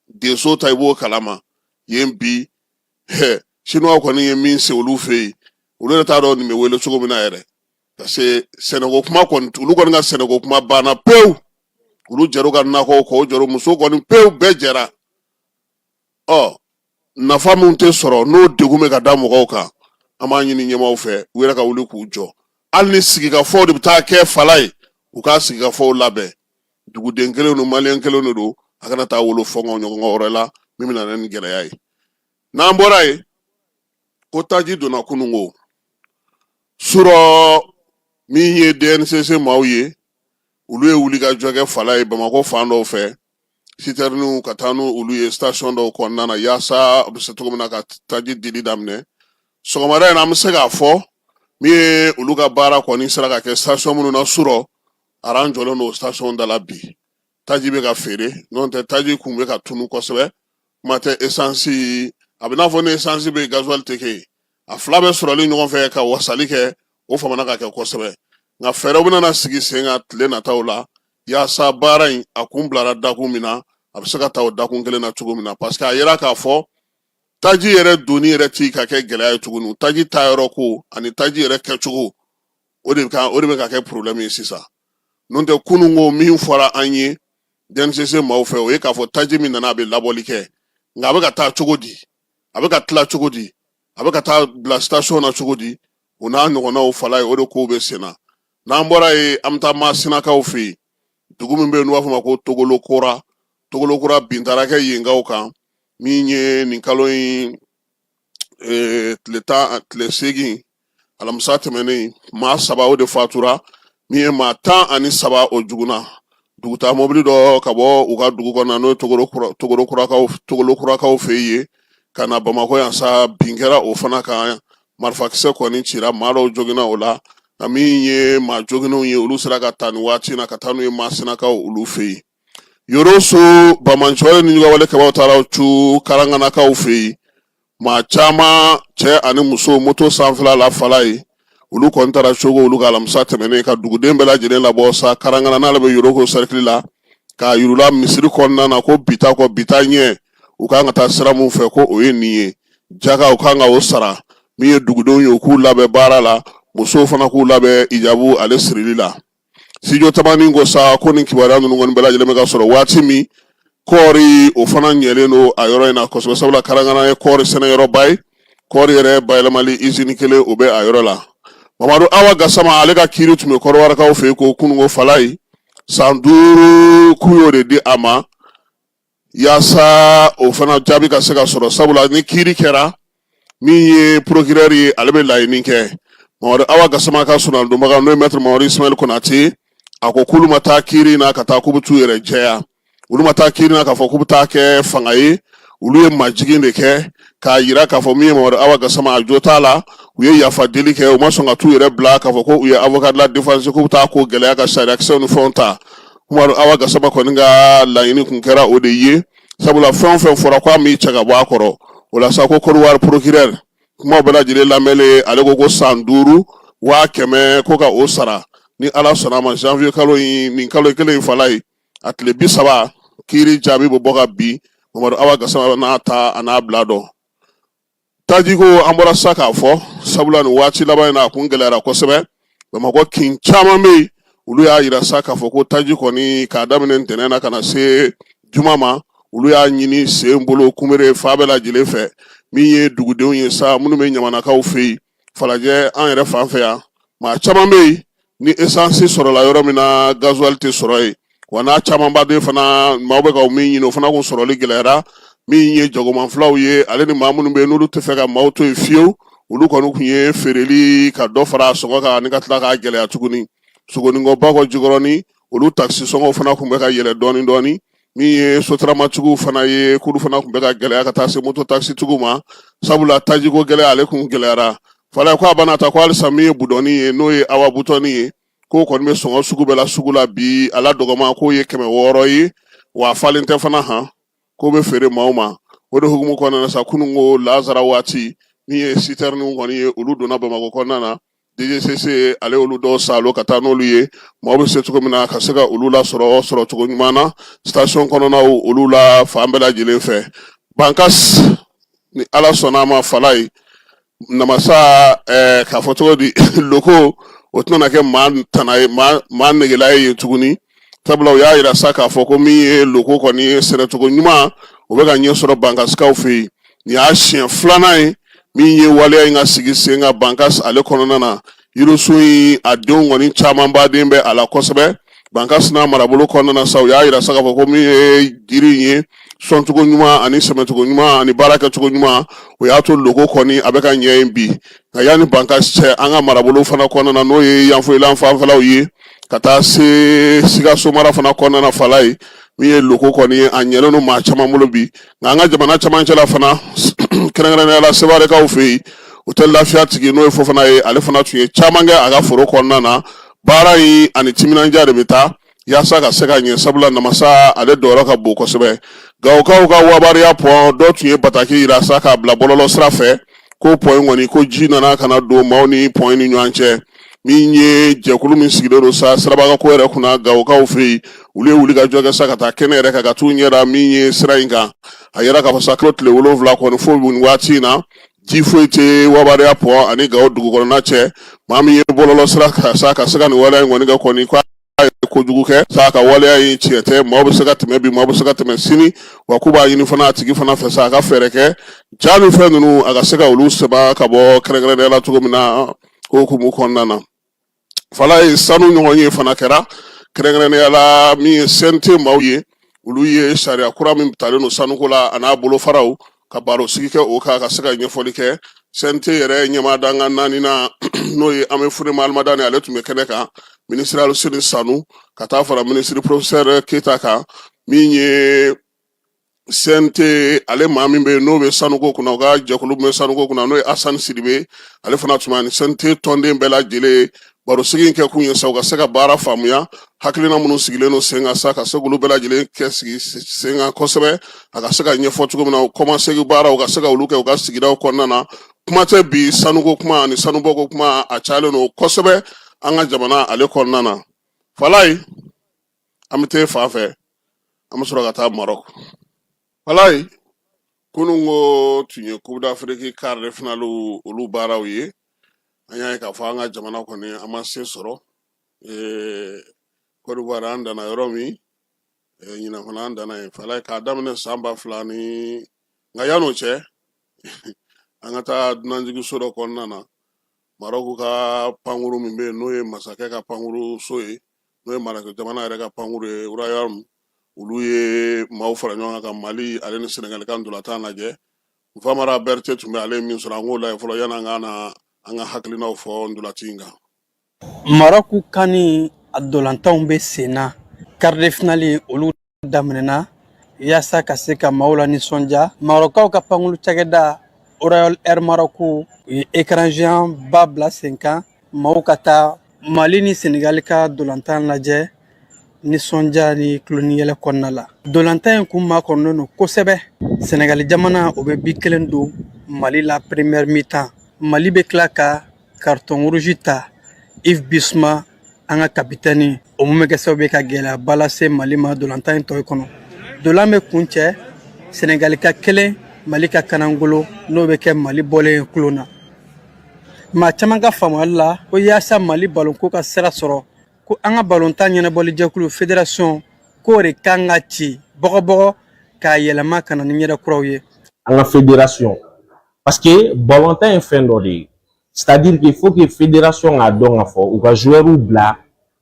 denso ta i b'o kalama yen bi siniwaw kɔni ye min se olu fɛ yen olu yɛrɛ t'a dɔn nin bɛ wele cogo min na yɛrɛ parce que sɛnɛko kuma kɔni olu kɔni ka sɛnɛko kuma banna pewu olu jɛr'u ka nakɔw kɔ o jɛr'u muso kɔni pewu bɛɛ jɛra nafa min tɛ sɔrɔ n'o degun bɛ ka da mɔgɔw kan an b'a ɲini ɲɛmaaw fɛ u yɛrɛ ka wuli k'u jɔ hali ni sigikafɔw de bɛ taa kɛ fala ye u k'a sigikafɔw labɛn duguden kelen don maliyɛn kelen de don a kana taa wolo fɔngɔ ɲɔgɔn wɛrɛ la min bɛ na ni gɛlɛya ye n'an bɔra yen ko taji donna kununko surɔ min ye DNCC maaw ye olu ye wuli ka jɔ kɛ fala ye Bamakɔ fan dɔw fɛ citɛriniw ka taa n'olu ye station dɔw kɔnɔna na yaasa a bɛ se cogo min na ka taji dili daminɛ sɔgɔmada in na an bɛ se k'a fɔ min ye olu ka baara kɔni sera ka kɛ station minnu na surɔ aran jɔlen don station da la bi taji bɛ ka feere n'o tɛ taji kun bɛ ka tunu kosɛbɛ kuma tɛ essence a bɛ n'a fɔ ni essence bɛ gasoil tɛ kɛ yen a fila bɛ sɔrɔli ɲɔgɔn fɛ ka wasali kɛ o famana ka kɛ kosɛbɛ nka fɛɛrɛw bɛna sigi sen kan tile nataw la yaasa baara in a kun bilara dakun min na a bɛ se ka taa o dakun kelen na cogo min na parce que a yera k'a fɔ taji yɛrɛ doni yɛrɛ ti ka kɛ gɛlɛya ye tuguni taji ta yɔrɔ ko ani taji yɛrɛ kɛcogo o de bɛ ka kɛ problème ye sisan n'o tɛ kununko min fɔra an ye DNCC maaw fɛ o ye k'a fɔ taji min nana a bɛ labɔli kɛ nka a bɛ ka taa cogo di a bɛ ka tila cogo di a bɛ ka taa bila station na cogo di o n'a ɲɔgɔnnaw fala ye o de kow bɛ sen na n'an bɔra yen an bɛ taa Masinakaw fɛ yen dugu min bɛ yen n'u b'a fɔ ma ko Togolokura bin taara kɛ yenkaw kan min ye nin kalo in tile 8 alamisa tɛmɛnen maa 3 o de fatura min ye maa 13 o juguna dugutaa mobili dɔ ka bɔ u ka dugu kɔnɔ n'o ye Togolokurakaw fɛ yen ka na Bamakɔ yan sa bin kɛra o fana kan marifakisɛ kɔni cira maa dɔw joginna o la nka min ye maa joginnenw ye olu sera ka taa nin waati na ka taa n'u ye Masinakaw olu fɛ yen Yoroso Bamancɔre ni ɲɔgɔnwale kabaw taara cu Karanganakaw fɛ yen maa caman cɛ ani muso moto sanfɛla la fala ye olu kɔni taara cogo olu ka alamisa tɛmɛnen ka duguden bɛɛ lajɛlen labɔ sa Karangana n'ale bɛ Yoroko cercle la ka yirula misiri kɔnɔna na ko bita ɲɛ u kan ka taa sira mun fɛ ko o ye nin ye jaga u kan ka o sara min ye dugudenw ye u k'u labɛn baara la musow fana k'u labɛn ijabu ale sirili la Sijo Tamani ko sa ko nin kibaruya ninnu kɔni bɛɛ lajɛlen bɛ ka sɔrɔ waati min kɔɔri o fana ɲɛlen don a yɔrɔ in na kosɛbɛ sabula Karangana ye kɔɔri sɛnɛ yɔrɔba ye kɔɔri yɛrɛ bayɛlɛmali usine kelen o bɛ a yɔrɔ la Mamadu Awa Gasama ale ka kiiri tun bɛ Kɔrɔwarakaw fɛ yen ko kununko fala ye san 5 k'u y'o de di a ma yaasa o fana jaabi ka se ka sɔrɔ sabula ni kiiri kɛra min ye procureur ye ale bɛ laɲini kɛ Mamadu Awa Gasama ka sunadonbaga n'o ye maître Mamadu Ismail Konate a ko k'olu ma taa kiiri na ka taa k'u bɛ t'u yɛrɛ jɛya olu ma taa kiiri na k'a fɔ k'u bɛ taa kɛ fanga ye olu ye majigin de kɛ k'a yira k'a fɔ min ye Mamadu Awa Gasama a jo t'a la u ye yafa deli kɛ u ma sɔn ka t'u yɛrɛ bila k'a fɔ ko u ye avocat de la défense k'u bɛ taa ko gɛlɛya ka sariyakisɛw ni fɛnw ta Mamadu Awa Gasama kɔni ka laɲini kun kɛra o de ye sabula fɛn o fɛn fɔra k'a m'i cɛ ka bɔ a kɔrɔ o la sa ko Côte procureur kuma bɛɛ lajɛlen lamɛnlen ale ko san 5 100 ko ka o sara ni Ala sɔnna ma janvier kalo in nin kalo kelen in fala ye a tile 30 kiiri jaabi bɛ bɔ ka bin Mamadu Awa Gasama n'a ta a n'a bila dɔn taji ko an bɔra sa k'a fɔ sabula nin waati laban in na a kun gɛlɛyara kosɛbɛ Bamakɔ kin caman bɛ yen olu y'a yira sa k'a fɔ ko taji kɔni k'a daminɛ ntɛnɛn na ka na se juma ma olu y'a ɲini sen bolo kunbere fa bɛɛ lajɛlen fɛ min ye dugudenw ye sa minnu bɛ ɲamanakaw fɛ yen falajɛ an yɛrɛ fan fɛ yan maa caman bɛ yen ni essence sɔrɔla yɔrɔ min na gasoil tɛ sɔrɔ yen wa n'a caman ba de fana maaw bɛ ka min ɲini o fana kun sɔrɔli gɛlɛyara min ye jagomanfilaw ye ale ni maa minnu bɛ yen n'olu tɛ fɛ ka maaw to yen fiyewu olu kɔni kun ye feereli ka dɔ fara sɔngɔ kan ani ka tila k'a gɛlɛya tuguni Sogonikɔ Bakɔ Jikɔrɔni olu taxi sɔngɔw fana kun bɛ ka yɛlɛ dɔɔni dɔɔni min ye sotaramatigiw fana ye k'olu fana kun bɛ ka gɛlɛya ka taa se moto taxi tigiw ma sabula tajiko gɛlɛya ale kun gɛlɛyara fala ko a bana ta ko halisa min ye budɔni ye n'o ye Awa Butɔni ye k'o kɔni bɛ sɔngɔ sugu bɛɛ la sugu la bi ala dɔgɔma k'o ye 600 ye wa a falen tɛ fana han k'o bɛ feere maaw ma o de hukumu kɔnɔna na sa kunun ko Lazara waati min ye citerne kɔni ye olu donna Bamakɔ kɔnɔna na DGCC ale olu dɔw salo ka taa n'olu ye maaw bɛ se cogo min na ka se ka olu la sɔrɔ cogo ɲuman na station kɔnɔnaw olu la fan bɛɛ lajɛlen fɛ Bankas ni ala sɔnna ma fala ye namasa k'a fɔ cogo di loko o tɛna kɛ maa tana ye maa negela ye tuguni sabula u y'a yira sa k'a fɔ ko min ye loko kɔni ye sɛnɛcogo ɲuman o bɛ ka ɲɛ sɔrɔ Bankasikaw fɛ yen nin y'a siɲɛ 2nan ye min ye waleya in ka sigi sen ka Bankas ale kɔnɔna na yirisun in a denw kɔni caman baden bɛ a la kosɛbɛ Bankas n'a marabolo kɔnɔna na sa u y'a yira sa k'a fɔ ko min ye jiri in ye sɔncogo ɲuman ani sɛmɛcogo ɲuman ani baara kɛcogo ɲuman o y'a to loko kɔni a bɛ ka ɲɛ yen bi nka yanni Bankas cɛ an ka marabolo fana kɔnɔna na n'o ye Yanfoyila fanfɛlaw ye ka taa se Sikaso mara fana kɔnɔna na fala ye min ye loko kɔni ye a ɲɛlen don maa caman bolo bi nka an ka jamana camancɛla fana kɛrɛnkɛrɛnnenya la Sewarekaw fɛ yen u tɛ lafiya tigi n'o ye Fofana ye ale fana tun ye caman kɛ a ka foro kɔnɔna na baara in ani timinandiya de bɛ taa yaasa ka se ka ɲɛ sabula namasa ale dɔyɔrɔ ka bon kosɛbɛ Gawokaw ka wabariya pɔn dɔ tun ye bataki yira sa k'a bila bɔlɔlɔ sira fɛ ko pɔn kɔni ko ji nana ka na don maaw ni pɔn ni ɲɔgɔn cɛ min ye jɛkulu min sigilen don sa Sirabagako yɛrɛ kunna Gawokaw fɛ yen olu ye wuli ka jɔ kɛ sa ka taa kɛnɛ yɛrɛ kan ka t'u ɲɛda min ye sira in kan a yɛrɛ k'a fɔ sa kilo tile 7 kɔni fo nin waati in na ji foyi tɛ wabariya pɔn ani Gawo dugu kɔnɔna cɛ maa min ye bɔlɔlɔ sira sa ka se ka nin waleya in kɔni kɛ kɔni kojugu kɛ sa ka waleya in tiɲɛ tɛ maaw bɛ se ka tɛmɛ bi maaw bɛ se ka tɛmɛ sini wa k'u b'a ɲini fana a tigi fana fɛ sa a ka fɛɛrɛ kɛ jaa ni fɛn ninnu a ka se ka olu sɛba ka bɔ kɛrɛnkɛrɛnnenya la cogo min na o hukumu kɔnɔna na fala ye sanu ɲɔgɔn ye fana kɛra kɛrɛnkɛrɛnnenya la min ye CNT maaw ye olu ye sariya kura min talen don sanuko la a n'a bolofaraw ka baro sigi kɛ o kan ka se ka ɲɛfɔli kɛ CNT yɛrɛ ɲɛmaada an ka naaninan n'o ye an bɛ Funema Alimadani ale tun bɛ kɛnɛ kan ministre Aluseni Sanu ka taa fara ministre professeur Keyita kan min ye CNT ale maa min bɛ n'o bɛ sanuko kunna o ka jɛkulu min bɛ sanuko kunna n'o ye Asani Sidibe ale fana tun bɛ ni CNT tɔnden bɛɛ lajɛlen baro sigi in kɛ kun ye sa u ka se ka baara faamuya hakilina minnu sigilen don sen kan sa ka se k'olu bɛɛ lajɛlen kɛ sigi sen kan kosɛbɛ a ka se ka ɲɛfɔ cogo min na kɔmasegi baara u ka se ka olu kɛ u ka sigidaw kɔnɔna na kuma tɛ bi sanuko kuma ani sanubɔko kuma a cayalen don kosɛbɛ an ka jamana ale kɔnɔna na fala ye an bɛ taa fan fɛ an bɛ sɔrɔ ka taa Marɔku fala ye kunun ko tun ye Coupe d'Afrique quart de finale olu baaraw ye an y'a ye k'a fɔ an ka jamana kɔni an ma se sɔrɔ Côte d'Ivoire an danna yɔrɔ min ɲinan fana an danna yen fala ye k'a daminɛ san 2000 ni nka yan'o cɛ an ka taa dunanjigiso dɔ kɔnɔna na Marɔku ka pankuru min bɛ yen n'o ye masakɛ ka pankuru so ye n'o ye Marɔku jamana yɛrɛ ka pankuru ye Royaume olu ye maaw fara ɲɔgɔn kan ka Mali ale ni Senegal ka ndolantan lajɛ Famara Berete tun bɛ ale min sɔrɔ an k'o lajɛ fɔlɔ yan'an ka na an ka hakilinaw fɔ ndolanci in kan. Marɔku kan ni a ndolantanw bɛ sen na quart de finale olu daminɛna yasa ka se ka maaw la nisɔndiya marokaw ka pankulu cakɛda Royal Air Maroc u ye écran géant ba bila sen kan maaw ka taa Mali ni Senegal ka dolantan lajɛ nisɔndiya ni kuloniyɛlɛ kɔnɔna la dolantan in kun ma kɔnɔnen don kosɛbɛ Senegal jamana o bɛ bi kelen don Mali la première mi-temps Mali bɛ tila ka carton rouge ta Yves Bissouma an ka kapitɛni o mun bɛ kɛ sababu ye ka gɛlɛyaba lase Mali ma dolantan in tɔ kɔnɔ dolan bɛ kun cɛ Senegal ka kelen Mali ka kanangolo n'o bɛ kɛ Mali bɔlen kulon na maa caman ka faamuyali la ko yaasa Mali balonko ka sira sɔrɔ ko an ka balontan ɲɛnabɔli jɛkulu fédération k'o de kan ka ci bɔgɔbɔgɔ k'a yɛlɛma ka na ni ɲɛda kuraw ye an ka fédération parce que balontan ye fɛn dɔ de ye c'est-à-dire qu'il faut que fédération k'a dɔn k'a fɔ u ka joueurs bila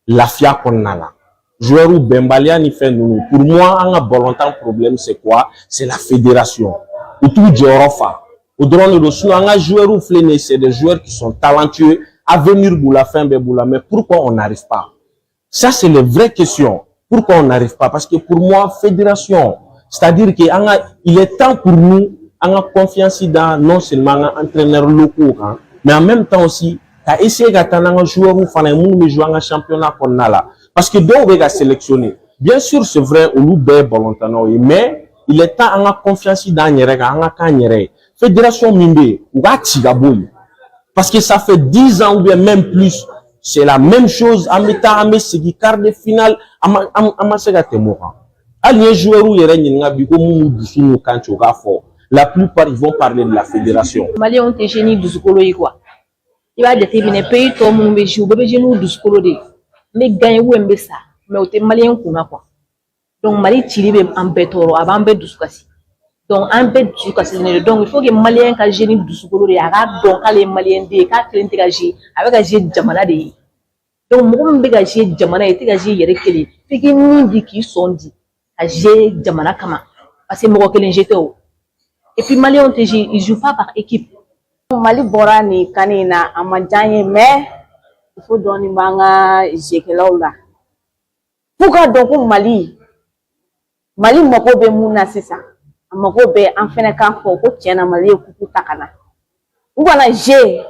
lafiya kɔnɔna la joueurs bɛnbaliya ni fɛn ninnu pour moi an ka balontan problème c'est quoi c'est la fédération u t'u jɔyɔrɔ fa o dɔrɔn de don sinon an ka joueurs filɛ nin ye c'est des joueurs qui sont talentueux avenir b'u la fɛn bɛɛ b'u la mais pourquoi on n'arrive pas ça c'est les vraies questions pourquoi on n'arrive pas parce que pour moi fédération c'est-à-dire que il est temps pour nous en a confiance dans non seulement entraîneurs locaux mais en même temps aussi à essayer d'attendre un joueur ou faire un jouer en championnat qu'on a là parce que donc on va sélectionner bien sûr c'est vrai au loup volontairement mais il est temps en a confiance dans les fédération mimbe ou parce que ça fait 10 ans ou bien même plus c'est la même chose en mettant à mes quart de finale à ma les joueurs où il y a la plupart ils vont parler de la fédération. Mali ont été génie du scolo quoi. Il va déterminer pays tout le monde joue bébé génie du scolo de. Mais gagner ou aimer ça, mais au té malien qu'on a quoi. Donc Mali tire en bétoro avant bé du scasi. Donc en bé du scasi donc il faut que malien ka génie du scolo de ara donc les maliens de ka interagir avec un génie jamana de. Donc mon bé ka génie jamana était ka génie yere kele. Fait que ni dit qui sont dit à génie jamana kama parce que moi que l'ingété et puis Mali on te dit ils jouent pas par équipe. Mali bora ni kanina amadjanye mais il faut donner manga jekelaula. Pourquoi donc Mali mako be muna sisa mako be en fene kan fo ko tiena Mali ku takana. Ou bana G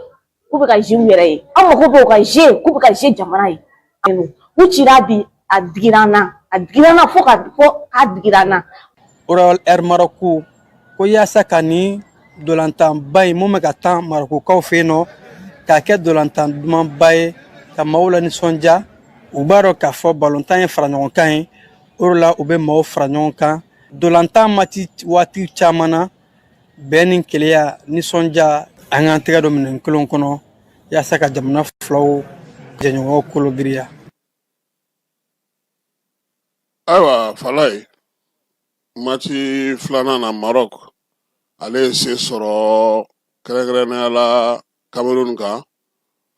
ku be ka G were mako be ka G ku be ka G jamana yi. Ku tira bi adigirana fo adigirana. Royal Air Maroc ko yaasa ka ni dolantan ba ye mun bɛ ka tan marokokaw fɛ yen nɔ k'a kɛ dolantan dumanba ye ka maaw la nisɔndiya u b'a dɔn k'a fɔ balontan ye faraɲɔgɔnkan ye o de la u bɛ maaw fara ɲɔgɔn kan dolantan mati waati caman na bɛn ni keleya nisɔndiya an k'an tɛgɛ don minɛn kelen kɔnɔ yaasa ka jamana filaw jɛɲɔgɔnw kolo giriya. Ayiwa Falaye mati filanan na Maroc ale ye se sɔrɔ kɛrɛnkɛrɛnnenya la Cameroun kan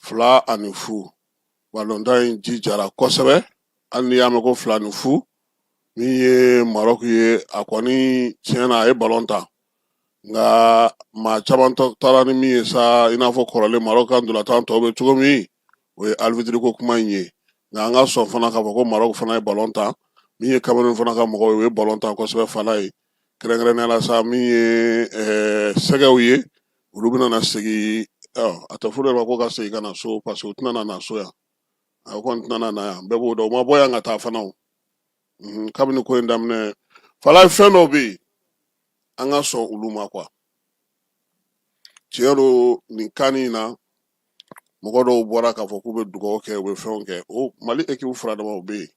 2-0 balontan in jijara kosɛbɛ hali n'i y'a mɛn ko 2-0 min ye Maroc ye a kɔni tiɲɛ na a ye balon ta nka maa caman taara ni min ye sa i n'a fɔ kɔrɔlen Maroc kan dolantan tɔw bɛ cogo min o ye arbitre ko kuma in ye nka an ka sɔn fana k'a fɔ ko Maroc fana ye balon ta min ye Cameroun fana ka mɔgɔw ye o ye balon ta kosɛbɛ Falaye kɛrɛnkɛrɛnnenya la sa min ye sɛgɛw ye olu bɛna na segin a tɛ furu de ma ko ka segin ka na so parce que u tɛna na so yan a kɔni tɛna na yan bɛɛ b'o dɔn u ma bɔ yan ka taa fana o kabini ko in daminɛ Falaye fɛn dɔw bɛ yen an ka sɔn olu ma quoi tiɲɛ don nin kan in na mɔgɔ dɔw bɔra k'a fɔ k'u bɛ dugawu kɛ u bɛ fɛnw kɛ o Mali équipe fura dama o bɛ yen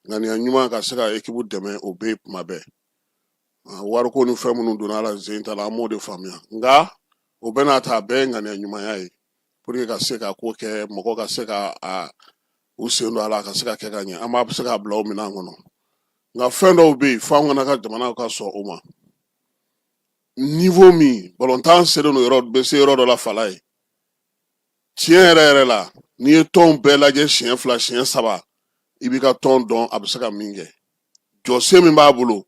ŋaniya ɲuman ka se ka équipe dɛmɛ o bɛ yen kuma bɛɛ wariko ni fɛn minnu donna la sen ta la an m'o de faamuya nka o bɛɛ n'a ta a bɛɛ ye ŋaniya ɲumanya ye pour que ka se ka ko kɛ mɔgɔ ka se ka u sen don a la ka se ka kɛ ka ɲɛ an b'a se ka bila o minɛn kɔnɔ nka fɛn dɔw bɛ yen fo an kana ka jamana ka sɔn o ma niveau min balontan selen don yɔrɔ bɛ se yɔrɔ dɔ la Falaye tiɲɛ yɛrɛ yɛrɛ la n'i ye tɔn bɛɛ lajɛ siɲɛ 2 siɲɛ 3 i b'i ka tɔn dɔn a bɛ se ka min kɛ jɔsen min b'a bolo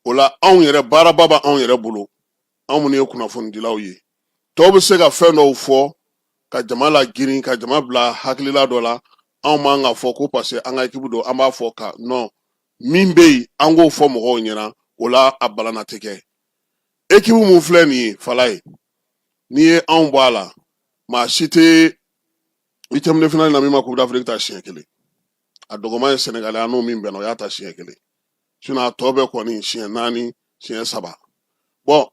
o la anw yɛrɛ baaraba bɛ anw yɛrɛ bolo anw minnu ye kunnafonidilaw ye tɔw bɛ se ka fɛn dɔw fɔ ka jama la girin ka jama bila hakilila dɔ la anw m'an ka fɔ ko parce que an ka équipe don an b'a fɔ ka non min bɛ yen an k'o fɔ mɔgɔw ɲɛna o la a balana tɛ kɛ équipe mun filɛ nin ye fala ye n'i ye anw bɔ a la maa si tɛ huitième de finale na min ma coupe d'Afrique ta siɲɛ kelen a dɔgɔman ye Sénégalais an n'o min bɛnna o y'a ta siɲɛ kelen sinon a tɔ bɛɛ kɔni siɲɛ 4 siɲɛ 3 bon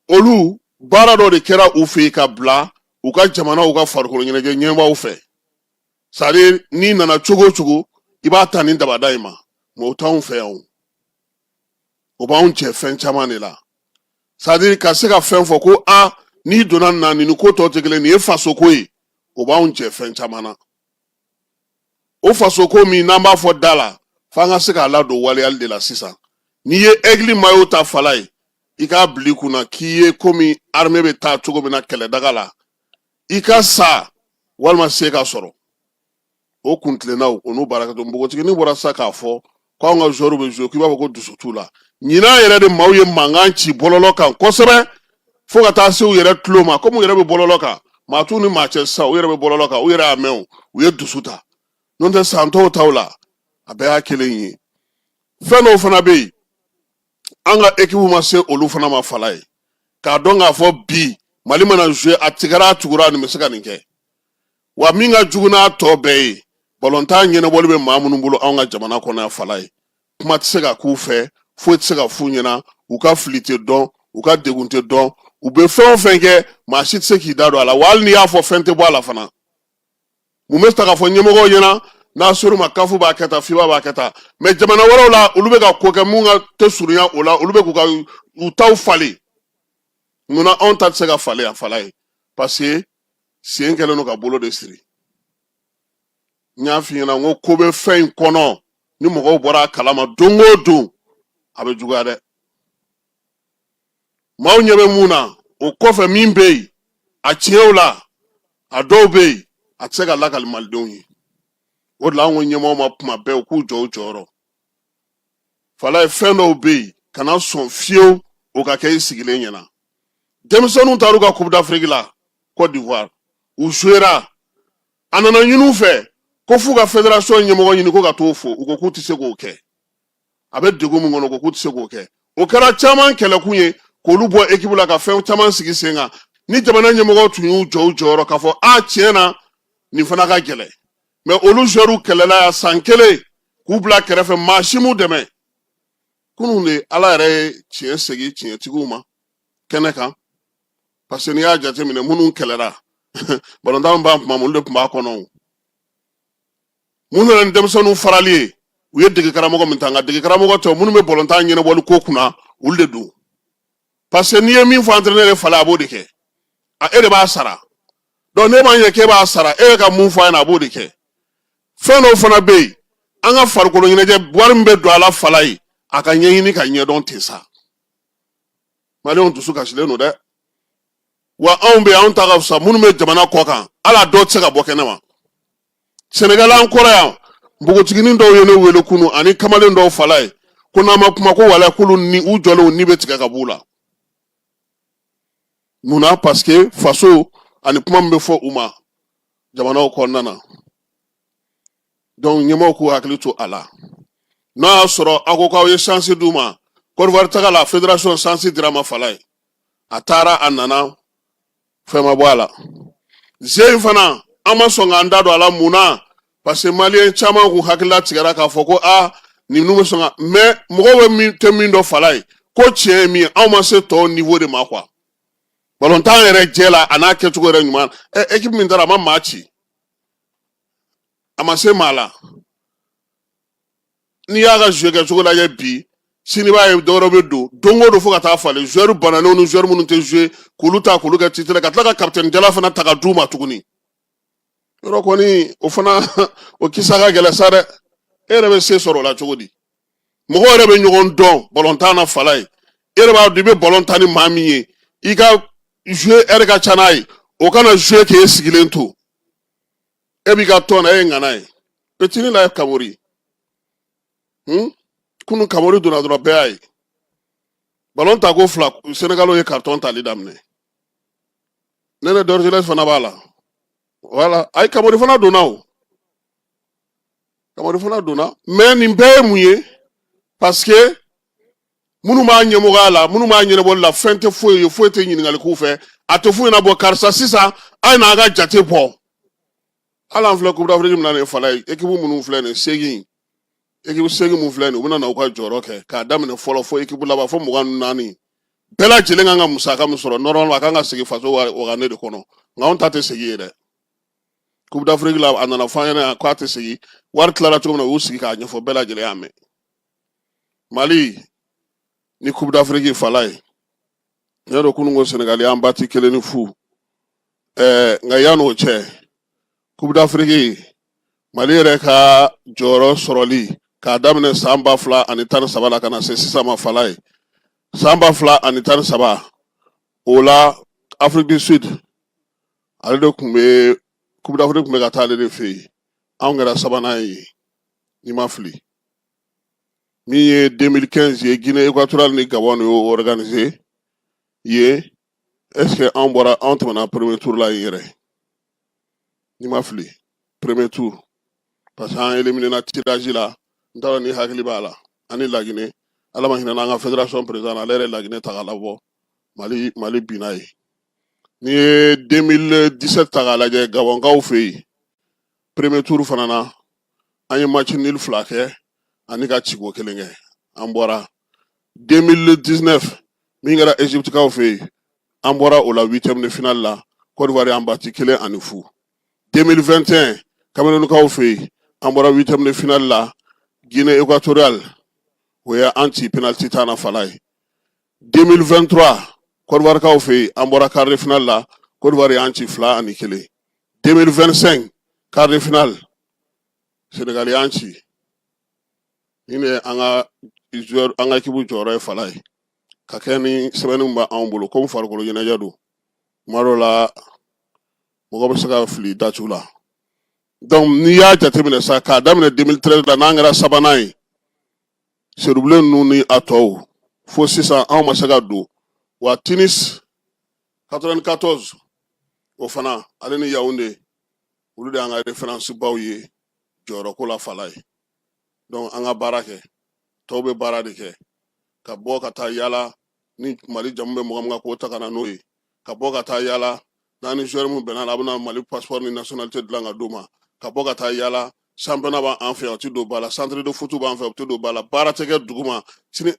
olu baara dɔ de kɛra u fɛ yen ka bila u ka jamana u ka farikolo ɲɛnajɛ ɲɛmaaw fɛ c'est à dire n'i nana cogo o cogo i b'a ta ni dabada in ma mais o t'anw fɛ yan o b'anw cɛ fɛn caman de la c'est à dire ka se ka fɛn fɔ ko a n'i donna na nin ko tɔ tɛ kelen nin ye faso ko ye o b'anw cɛ fɛn caman na o faso ko min n'an b'a fɔ da la f'an ka se k'a ladon waleyali de la sisan n'i ye aigle maillot ta fala ye i k'a bila i kunna k'i ye komi armée bɛ taa cogo min na kɛlɛdaga la i ka sa walima se ka sɔrɔ o kuntilennaw o n'u baarakɛtɔ npogotiginin bɔra sa k'a fɔ k'anw ka joueur bɛ jouer k'i b'a fɔ ko dusu t'u la ɲinan yɛrɛ de maaw ye mankan ci bɔlɔlɔ kan kosɛbɛ fo ka taa se u yɛrɛ tulo ma komi u yɛrɛ bɛ bɔlɔlɔ kan maa t'u ni maa cɛ sisan u yɛrɛ bɛ bɔlɔlɔ kan u yɛrɛ y'a mɛn u ye dusu ta n'o tɛ san tɔw taw la a bɛɛ y'a kelen ye fɛn dɔw fana bɛ yen an ka équipe ma se olu fana ma fala ye k'a dɔn k'a fɔ bi Mali mana jouer a tigɛra a tugura nin bɛ se ka nin kɛ wa min ka jugu n'a tɔ bɛɛ ye balontan ɲɛnabɔli bɛ maa minnu bolo anw ka jamana kɔnɔ yan fala ye kuma tɛ se ka k'u fɛ foyi tɛ se ka f'u ɲɛna u ka fili tɛ dɔn u ka degun tɛ dɔn u bɛ fɛn o fɛn kɛ maa si tɛ se k'i da don a la wa hali n'i y'a fɔ fɛn tɛ bɔ a la fana mun bɛ ta k'a fɔ ɲɛmɔgɔw ɲɛna n'a sɔrɔ ma kafu b'a kɛ tan fiba b'a kɛ tan mais jamana wɛrɛw la olu bɛ ka ko kɛ mun ka tɛ surunya o la olu bɛ k'u ka u taw falen munna anw ta tɛ se ka falen a fala ye parce que sen kɛlen don ka bolo de siri n y'a f'i ɲɛna n ko ko bɛ fɛn in kɔnɔ ni mɔgɔw bɔra a kalama don o don a bɛ juguya dɛ maaw ɲɛ bɛ mun na o kɔfɛ min bɛ yen a tiɲɛw la a dɔw bɛ yen a tɛ se ka lakali malidenw ye o de la an ko ɲɛmɔgɔw ma kuma bɛɛ u k'u jɔ u jɔyɔrɔ fala ye fɛn dɔw bɛ yen kana sɔn fiyewu o ka kɛ i sigilen ɲɛna denmisɛnninw taar'u ka coupe d'Afrique la Côte d'Ivoire u jouera a nana ɲini u fɛ ko f'u ka fédération ɲɛmɔgɔ ɲini ko ka t'o fo u ko k'u tɛ se k'o kɛ a bɛ degun min kɔnɔ ko k'u tɛ se k'o kɛ o kɛra caman kɛlɛkun ye k'olu bɔ équipe la ka fɛn caman sigi sen kan ni jamana ɲɛmɔgɔw tun y'u jɔ u jɔyɔrɔ k'a fɔ a tiɲɛ na nin fana ka gɛlɛn mais olu joueurs kɛlɛla yan san kelen k'u bila kɛrɛfɛ maa si m'u dɛmɛ kunun de ala yɛrɛ ye tiɲɛ segin tiɲɛtigiw ma kɛnɛ kan parce que n'i y'a jateminɛ minnu kɛlɛra balontan b'an kuma olu de tun b'a kɔnɔ mun nana ni denmisɛnninw farali ye u ye dege karamɔgɔ min ta nka dege karamɔgɔ tɛ minnu bɛ balontan ɲɛnabɔli ko kunna olu de don parce que n'i ye min fɔ entraîneur ye falen a b'o de kɛ e de b'a sara donc ne b'a ɲɛ k'e b'a sara e bɛ ka mun fɔ a ɲɛna a b'o de kɛ fɛn dɔw fana bɛ yen an ka farikolo ɲɛnajɛ wari min bɛ don a la fala ye a ka ɲɛɲini ka ɲɛdɔn ten sa maliyɛnw dusu kasilen don dɛ wa anw bɛ anw ta ka fisa minnu bɛ jamana kɔ kan ala dɔw tɛ se ka bɔ kɛnɛ ma Sénégal an kɔrɔ yan npogotiginin dɔw ye ne wele kunu ani kamalen dɔw fala ye ko n'an ma kuma ko wala k'olu ni u jɔlenw ni bɛ tigɛ ka b'u la munna parce que faso ani kuma min bɛ fɔ u ma jamanaw kɔnɔna na donc ɲɛmɔgɔw k'u hakili to a la n'a y'a sɔrɔ aw ko k'aw ye chance d'u ma Côte d'Ivoire taga la fédération chance dira ma fala ye a taara a nana fɛn ma bɔ a la zen fana an ma sɔn k'an da don a la mun na parce que maliyɛn caman k'u hakilila tigɛra k'a fɔ ko ninnu bɛ sɔn ka mais mɔgɔw bɛ min tɛ min dɔn fala ye ko tiɲɛ ye min ye anw ma se tɔw niveau de ma quoi balontan yɛrɛ jɛ la a n'a kɛcogo yɛrɛ ɲuman équipe min taara a ma maa ci a ma se maa la n'i y'a ka jouer kɛcogo lajɛ bi sini b'a ye dɔwɛrɛ bɛ don o don fo ka taa falen joueur bananenw ni joueur minnu tɛ jouer k'olu ta k'olu kɛ titre ka tila ka capitaine jala fana ta ka d'u ma tuguni yɔrɔ kɔni o fana o kisa ka gɛlɛn sa dɛ e yɛrɛ bɛ se sɔrɔ o la cogo di mɔgɔw yɛrɛ bɛ ɲɔgɔn dɔn balontan na fala ye e yɛrɛ b'a dɔn i bɛ balontan ni maa min ye i ka jouer heure ka ca n'a ye o kana jouer k'e sigilen to e b'i ka tɔn na e ye ŋana ye petini la ye Kamori kunun Kamori donna dɔrɔn bɛɛ y'a ye ballon ta ko fila Sénégalw ye carton tali daminɛ Nene Dorgelès fana b'a la voilà ayi Kamori fana donna o Kamori fana donna mais nin bɛɛ ye mun ye parce que munu ma ɲɛmɔgɔya la munu ma ɲɛnabɔli la fɛn tɛ foyi ye foyi tɛ ɲininkali k'u fɛ a tɛ foyi na bɔ karisa sisan a ye n'a ka jate bɔ hali an filɛ Coupe d'Afrique min na nin fala ye équipe minnu filɛ nin segin équipe segin mun filɛ nin u bɛna na u ka jɔyɔrɔ kɛ k'a daminɛ fɔlɔ fo équipe laban fo 24 bɛɛ lajɛlen kan ka musaka min sɔrɔ normalement a kan ka segin faso wagane de kɔnɔ nka anw ta tɛ segin ye dɛ Coupe d'Afrique la a nana fɔ an ɲɛna k'a tɛ segin wari tilara cogo min na u y'u sigi k'a ɲɛfɔ bɛɛ lajɛlen y'a mɛn Mali ni Coupe d'Afrique fala ye ne yɛrɛ kunun ko Sénégal y'an bati 1-0 nka yan'o cɛ Coupe d'Afrique Mali yɛrɛ ka jɔyɔrɔ sɔrɔli k'a daminɛ san 2013 la ka na se sisan ma fala ye san 2013 o la Afrique du Sud ale de tun bɛ Coupe d'Afrique tun bɛ ka taa ale de fɛ yen anw kɛra sabanan ye n'i ma fili min ye 2015 ye Guinée équatoriale ni Gabon de y'o organisé ye est-ce que anw tɛmɛna premier tour la yen yɛrɛ n'i ma fili premier tour parce que an éliminé na tirage la n t'a dɔn ni hakili b'a la ani Laginɛ ala ma hinɛ n'an ka fédération président ale yɛrɛ Laginɛ ta k'a labɔ Mali binna ye n'i ye 2017 ta k'a lajɛ Gabonkaw fɛ yen premier tour fana na an ye match nul 2 kɛ ani ka ciko 1 kɛ an bɔra 2019 min kɛra Égypte kaw fɛ yen an bɔra o la 8e de finale la Côte d'Ivoire y'an bati 1-0 2021 Cameroun kaw fɛ yen an bɔra 8e de finale la Guinée équatoriale o ye an ci penalty tan na fala ye 2023 Côte d'Ivoire kaw fɛ yen an bɔra quart de finale la Côte d'Ivoire y'an ci 2-1 2025 quart de finale Sénégal y'an ci ni ne an ka équipe jɔyɔrɔ ye fala ye ka kɛ ni sɛbɛnni min b'anw bolo komi farikolo ɲɛnajɛ don tuma dɔw la mɔgɔ bɛ se ka fili dacu la donc n'i y'a jateminɛ sa k'a daminɛ 2013 la n'an kɛra sabanan ye serubilen ninnu ni a tɔw fo sisan anw ma se ka don wa Tunis 94 o fana ale ni Yaoundé olu de y'an ka référence baw ye jɔyɔrɔko la fala ye donc an ka baara kɛ tɔw bɛ baara de kɛ ka bɔ ka taa yala ni Mali jamu bɛ mɔgɔ min kan k'o ta ka na n'o ye ka bɔ ka taa yala n'an ni joueur min bɛnna la a bɛna Mali passeport ni nationalité dilan ka d'u ma ka bɔ ka taa yala championnat b'an fɛ yan o tɛ don ba la centre de foot b'an fɛ o tɛ don ba la baara tɛ kɛ dugu ma sini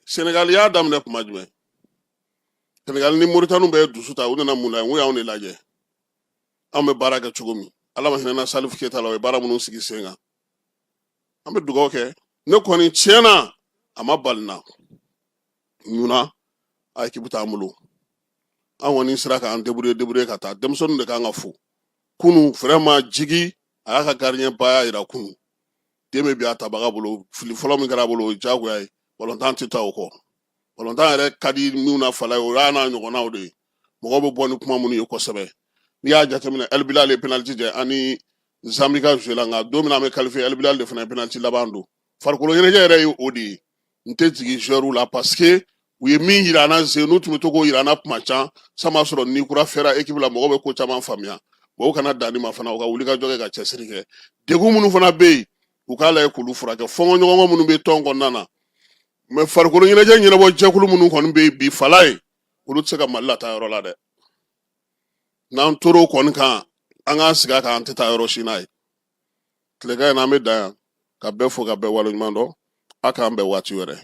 Sénégal y'a daminɛ kuma jumɛn Sénégal ni Mauritanie bɛ dusu ta u nana mun la yen n ko y'anw de lajɛ anw bɛ baara kɛ cogo min ala ma hinɛ na Salif Keita la o ye baara minnu sigi sen kan an bɛ dugawu kɛ ne kɔni tiɲɛna a ma bali n na munna a équipe t'an bolo an kɔni sera k'an débrouiller ka taa denmisɛnninw de kan ka fo kunu vraiment jigi a y'a ka gardien ba y'a jira kunu den bɛ bi a tabaga bolo fili fɔlɔ min kɛra a bolo o ye diyagoya ye balontan tɛ taa o kɔ balontan yɛrɛ ka di minnu na fala ye o y'a n'a ɲɔgɔnnaw de ye mɔgɔw bɛ bɔ ni kuma minnu ye kosɛbɛ n'i y'a jateminɛ El Bilal ye penalty jɛ ani Zambi ka joué la nka don min na an bɛ qualifié El Bilal de fana ye penalty laban don farikolo ɲɛnajɛ yɛrɛ ye o de ye n tɛ jigin joueurs la parce que u ye min yira an na ze n'u tun bɛ to k'o yira an na kuma can san b'a sɔrɔ ni kura fɛra équipe la mɔgɔw bɛ ko caman faamuya o kana danni ma fana u ka wuli ka jɔ kɛ ka cɛsiri kɛ degun minnu fana bɛ yen u k'a lajɛ k'olu furakɛ fɔnkɔɲɔgɔnkɔ minnu bɛ tɔn kɔnɔna na mais farikolo ɲɛnajɛ ɲɛnabɔ jɛkulu minnu kɔni bɛ yen bi fala ye olu tɛ se ka Mali lataa yɔrɔ la dɛ n'an tor'o kɔni kan an k'an sigi a kan an tɛ taa yɔrɔ si n'a ye tilegan in na an bɛ dan yan ka bɛɛ fo ka bɛɛ waleɲuman dɔn a k'an bɛn waati wɛrɛ